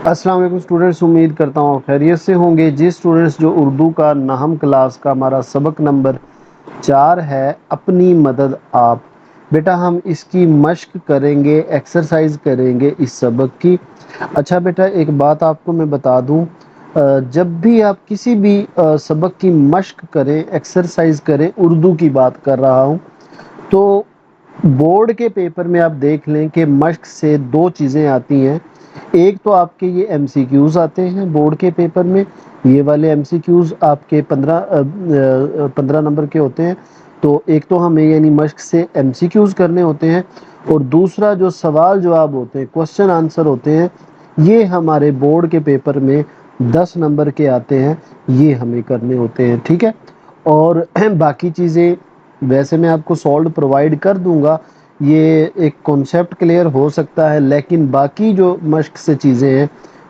السلام علیکم اسٹوڈنٹس، امید کرتا ہوں خیریت سے ہوں گے۔ جی اسٹوڈنٹس، جو اردو کا نہم کلاس کا ہمارا سبق نمبر 4 ہے، اپنی مدد آپ، بیٹا ہم اس کی مشق کریں گے، ایکسرسائز کریں گے اس سبق کی۔ اچھا بیٹا، ایک بات آپ کو میں بتا دوں، جب بھی آپ کسی بھی سبق کی مشق کریں، ایکسرسائز کریں، اردو کی بات کر رہا ہوں، تو بورڈ کے پیپر میں آپ دیکھ لیں کہ مشق سے 2 چیزیں آتی ہیں۔ ایک تو آپ کے یہ ایم سی کیوز آتے ہیں بورڈ کے پیپر میں، یہ والے ایم سی کیوز آپ کے 15 نمبر کے ہوتے ہیں۔ تو ایک تو ہمیں یعنی مشق سے ایم سی کیوز کرنے ہوتے ہیں، اور دوسرا جو سوال جواب ہوتے ہیں، کوشچن آنسر ہوتے ہیں، یہ ہمارے بورڈ کے پیپر میں 10 نمبر کے آتے ہیں، یہ ہمیں کرنے ہوتے ہیں، ٹھیک ہے۔ اور باقی چیزیں ویسے میں آپ کو سالڈ پرووائڈ کر دوں گا، یہ ایک کانسیپٹ کلیئر ہو سکتا ہے، لیکن باقی جو مشق سے چیزیں ہیں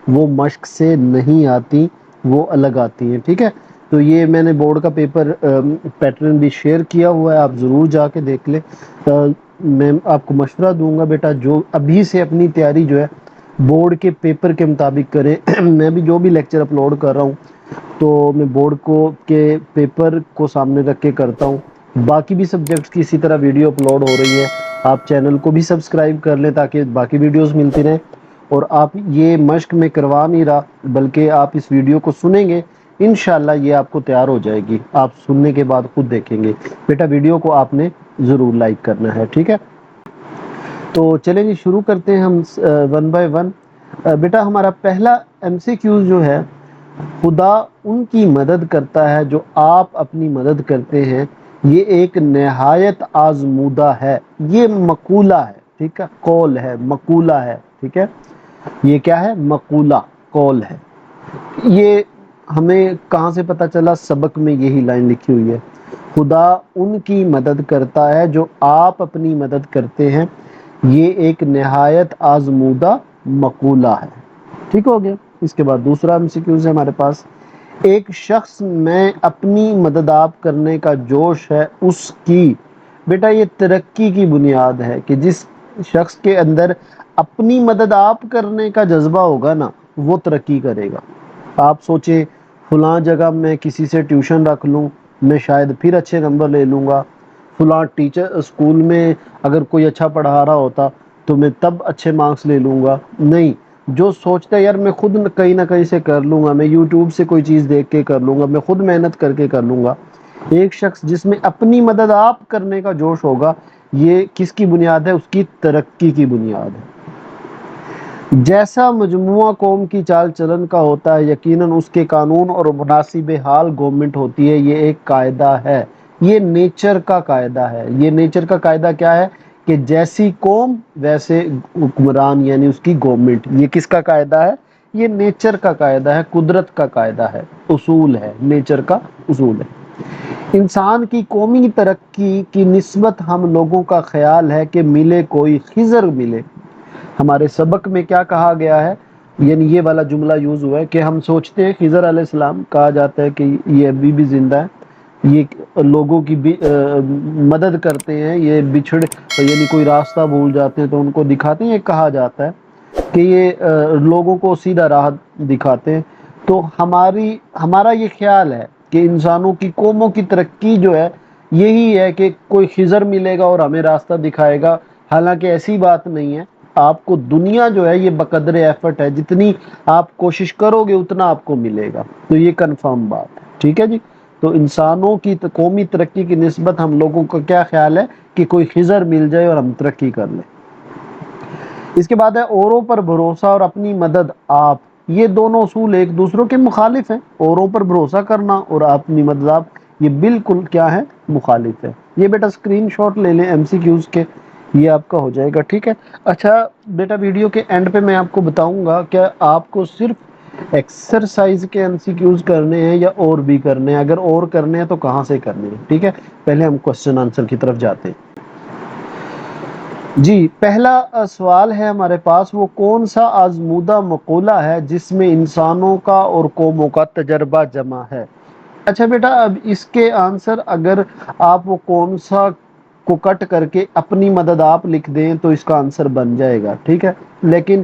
وہ مشق سے نہیں آتی، وہ الگ آتی ہیں، ٹھیک ہے۔ تو یہ میں نے بورڈ کا پیپر پیٹرن بھی شیئر کیا ہوا ہے، آپ ضرور جا کے دیکھ لیں۔ میں آپ کو مشورہ دوں گا بیٹا، جو ابھی سے اپنی تیاری جو ہے بورڈ کے پیپر کے مطابق کریں۔ میں بھی جو بھی لیکچر اپلوڈ کر رہا ہوں تو میں بورڈ کے پیپر کو سامنے رکھ کے کرتا ہوں۔ باقی بھی سبجیکٹس کی اسی طرح ویڈیو اپلوڈ ہو رہی ہے، آپ چینل کو بھی سبسکرائب کر لیں تاکہ باقی ویڈیوز ملتی رہیں۔ اور آپ یہ مشق میں کروا نہیں رہا، بلکہ آپ اس ویڈیو کو سنیں گے، انشاءاللہ یہ آپ کو تیار ہو جائے گی، آپ سننے کے بعد خود دیکھیں گے۔ بیٹا ویڈیو کو آپ نے ضرور لائک کرنا ہے، ٹھیک ہے۔ تو چلیں جی، شروع کرتے ہیں ہم 1 بائی 1۔ بیٹا ہمارا پہلا ایم سی کیو جو ہے، خدا ان کی مدد کرتا ہے جو آپ اپنی مدد کرتے ہیں، یہ ایک نہایت آزمودہ ہے۔ یہ مقولہ ہے، ٹھیک ہے، قول ہے، مقولہ ہے، ٹھیک ہے۔ یہ کیا ہے؟ مقولہ، قول ہے۔ یہ ہمیں کہاں سے پتہ چلا؟ سبق میں یہی لائن لکھی ہوئی ہے، خدا ان کی مدد کرتا ہے جو آپ اپنی مدد کرتے ہیں، یہ ایک نہایت آزمودہ مقولہ ہے، ٹھیک ہو گیا۔ اس کے بعد دوسرا ایم سی کیوز ہے ہمارے پاس، ایک شخص میں اپنی مدد آپ کرنے کا جوش ہے اس کی، بیٹا یہ ترقی کی بنیاد ہے کہ جس شخص کے اندر اپنی مدد آپ کرنے کا جذبہ ہوگا نا، وہ ترقی کرے گا۔ آپ سوچیں، فلاں جگہ میں کسی سے ٹیوشن رکھ لوں، میں شاید پھر اچھے نمبر لے لوں گا۔ فلاں ٹیچر اسکول میں اگر کوئی اچھا پڑھا رہا ہوتا تو میں تب اچھے مارکس لے لوں گا۔ نہیں، جو سوچتا ہے یار میں خود کہیں نہ کہیں سے کر لوں گا، میں یوٹیوب سے کوئی چیز دیکھ کے کر لوں گا، میں خود محنت کر کے کر لوں گا۔ ایک شخص جس میں اپنی مدد آپ کرنے کا جوش ہوگا، یہ کس کی بنیاد ہے؟ اس کی ترقی کی بنیاد ہے۔ جیسا مجموعہ قوم کی چال چلن کا ہوتا ہے، یقیناً اس کے قانون اور مناسب حال گورنمنٹ ہوتی ہے، یہ ایک قاعدہ ہے، یہ نیچر کا قاعدہ ہے۔ یہ نیچر کا قاعدہ کیا ہے؟ کہ جیسی قوم ویسے حکمران، یعنی اس کی گورنمنٹ۔ یہ کس کا قاعدہ ہے؟ یہ نیچر کا قاعدہ ہے، قدرت کا قاعدہ ہے، اصول ہے، نیچر کا اصول ہے۔ انسان کی قومی ترقی کی نسبت ہم لوگوں کا خیال ہے کہ ملے کوئی خضر ملے۔ ہمارے سبق میں کیا کہا گیا ہے؟ یعنی یہ والا جملہ یوز ہوا ہے کہ ہم سوچتے ہیں خضر علیہ السلام، کہا جاتا ہے کہ یہ ابھی بھی زندہ ہے، یہ لوگوں کی مدد کرتے ہیں، یہ یعنی کوئی راستہ بھول جاتے ہیں تو ان کو دکھاتے ہیں، یہ کہا جاتا ہے کہ یہ لوگوں کو سیدھا راہ دکھاتے ہیں۔ تو ہمارا یہ خیال ہے کہ انسانوں کی قوموں کی ترقی جو ہے یہی ہے کہ کوئی خضر ملے گا اور ہمیں راستہ دکھائے گا، حالانکہ ایسی بات نہیں ہے۔ آپ کو دنیا جو ہے یہ بقدر ایفرٹ ہے، جتنی آپ کوشش کرو گے اتنا آپ کو ملے گا، تو یہ کنفرم بات ہے، ٹھیک ہے جی۔ تو انسانوں کی قومی ترقی کی نسبت ہم لوگوں کا کیا خیال ہے کہ کوئی خضر مل جائے اور ہم ترقی کر لیں۔ اس کے بعد ہے اوروں پر بھروسہ اور اپنی مدد آپ، یہ دونوں اصول ایک دوسروں کے مخالف ہیں۔ اوروں پر بھروسہ کرنا اور اپنی مدد آپ، یہ بالکل کیا ہے؟ مخالف ہے۔ یہ بیٹا اسکرین شاٹ لے لیں ایم سی کیوز کے، یہ آپ کا ہو جائے گا، ٹھیک ہے۔ اچھا بیٹا، ویڈیو کے اینڈ پہ میں آپ کو بتاؤں گا کہ آپ کو صرف ایکسرسائز کے ایم سی کیوز کرنے ہیں یا اور بھی کرنے ہیں؟ اگر اور کرنے ہیں تو کہاں سے کرنے ہیں، ٹھیک ہے۔ پہلے ہم کوشچن آنسر کی طرف جاتے ہیں۔ جی پہلا سوال ہے ہمارے پاس، وہ کون سا آزمودہ مقولہ ہے جس میں انسانوں کا اور قوموں کا تجربہ جمع ہے؟ اچھا بیٹا، اب اس کے آنسر اگر آپ وہ کون سا کو کٹ کر کے اپنی مدد آپ لکھ دیں تو اس کا آنسر بن جائے گا، ٹھیک ہے۔ لیکن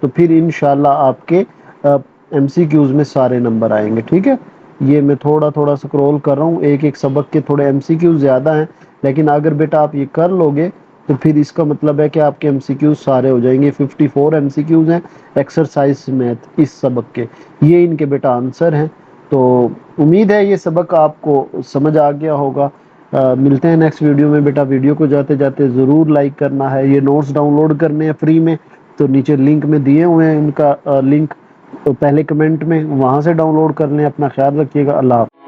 تو پھر انشاءاللہ آپ کے ایم سی کیوز میں سارے نمبر آئیں گے. ٹھیک ہے، یہ میں تھوڑا تھوڑا سکرول کر رہا ہوں، ایک ایک سبق کے تھوڑے ایم سی کیوز زیادہ ہیں، لیکن اگر بیٹا آپ یہ کر لو گے تو پھر اس کا مطلب ہے کہ آپ کے ایم سی کیوز سارے ہو جائیں گے. 54 ایم سی کیوز ہیں ایکسرسائز میتھ اس سبق کے، یہ ان کے بیٹا آنسر ہیں. تو امید ہے یہ سبق آپ کو سمجھ آ گیا ہوگا. ملتے ہیں نیکسٹ ویڈیو میں. بیٹا ویڈیو کو جاتے جاتے ضرور لائک کرنا ہے. یہ نوٹس ڈاؤن لوڈ کرنے ہیں فری میں، تو نیچے لنک میں دیے ہوئے ہیں ان کا لنک، تو پہلے کمنٹ میں وہاں سے ڈاؤن لوڈ کر لیں. اپنا خیال رکھیے گا. اللہ حافظ.